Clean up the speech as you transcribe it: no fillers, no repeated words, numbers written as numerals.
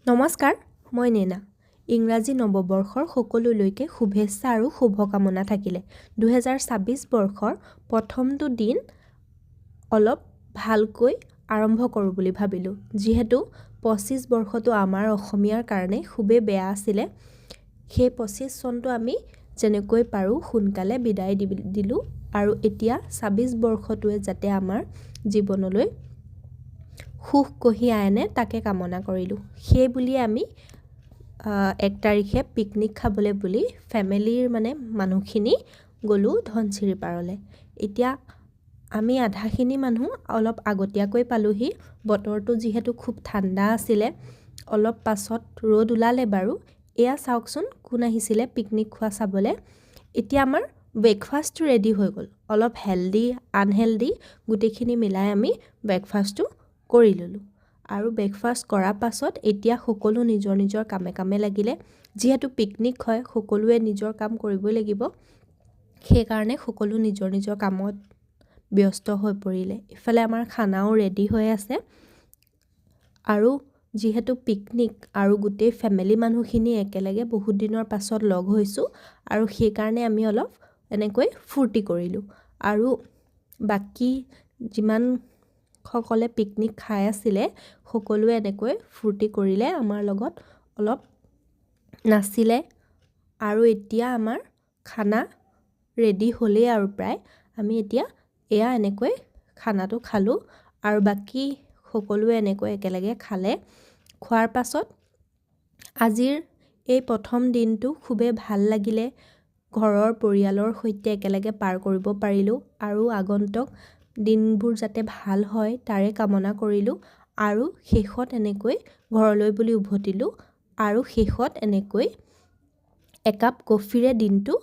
নমস্কাৰ, মই নেনা। ইংৰাজী নৱবৰ্ষৰ সকলোলৈকে শুভেচ্ছা আৰু শুভকামনা থাকিলে। 2026 বৰ্ষৰ প্ৰথমটো দিন অলপ ভালকৈ আৰম্ভ কৰোঁ বুলি ভাবিলোঁ। যিহেতু 25 বৰ্ষটো আমাৰ অসমীয়াৰ কাৰণে খুবেই বেয়া আছিলে। সেই 25 চনটো আমি যেনেকৈ পাৰোঁ সোনকালে বিদায় দিলোঁ আৰু এতিয়া 26 বৰ্ষটোৱে যাতে আমাৰ জীৱনলৈ সুখ কঢ়িয়াই আনে তাকে কামনা কৰিলোঁ। সেই বুলিয়ে আমি 1 তাৰিখে পিকনিক খাবলৈ বুলি ফেমিলিৰ মানুহখিনি গ'লোঁ ধনচিৰি পাৰলৈ। এতিয়া আমি আধাখিনি মানুহ অলপ আগতীয়াকৈ পালোহি। বতৰটো যিহেতু খুব ঠাণ্ডা আছিলে, অলপ পাছত ৰ'দ ওলালে বাৰু। এয়া চাওকচোন কোন আহিছিলে পিকনিক খোৱা চাবলৈ। এতিয়া আমাৰ ব্ৰেকফাষ্টটো ৰেডি হৈ গ'ল। অলপ হেল্ডি আনহেল্ডি গোটেইখিনি মিলাই আমি ব্ৰেকফাষ্টটো কৰি ল'লোঁ আৰু ব্ৰেকফাষ্ট কৰাৰ পাছত এতিয়া সকলো নিজৰ নিজৰ কামে কামে লাগিলে। যিহেতু পিকনিক হয় সকলোৱে নিজৰ কাম কৰিবই লাগিব, সেইকাৰণে সকলো নিজৰ নিজৰ কামত ব্যস্ত হৈ পৰিলে। ইফালে আমাৰ খানাও ৰেডি হৈ আছে আৰু যিহেতু পিকনিক আৰু গোটেই ফেমিলি মানুহখিনি একেলগে বহুত দিনৰ পাছত লগ হৈছোঁ আৰু সেইকাৰণে আমি অলপ এনেকৈ ফূৰ্তি কৰিলোঁ আৰু বাকী যিমান সকলে পিকনিক খাই আছিলে সকলোৱে এনেকৈ ফূৰ্তি কৰিলে, আমাৰ লগত অলপ নাচিলে আৰু এতিয়া আমাৰ খানা ৰেডি হ'লেই আৰু প্ৰায়। আমি এতিয়া এয়া এনেকৈ খানাটো খালোঁ আৰু বাকী সকলোৱে এনেকৈ একেলগে খালে। খোৱাৰ পাছত আজিৰ এই প্ৰথম দিনটো খুবেই ভাল লাগিলে। ঘৰৰ পৰিয়ালৰ সৈতে একেলগে পাৰ কৰিব পাৰিলোঁ আৰু আগন্তুক দিনবোৰ যাতে ভাল হয় তাৰে কামনা কৰিলোঁ আৰু শেষত এনেকৈ ঘৰলৈ বুলি উভতিলোঁ আৰু শেষত এনেকৈ একাপ কফিৰে দিনটো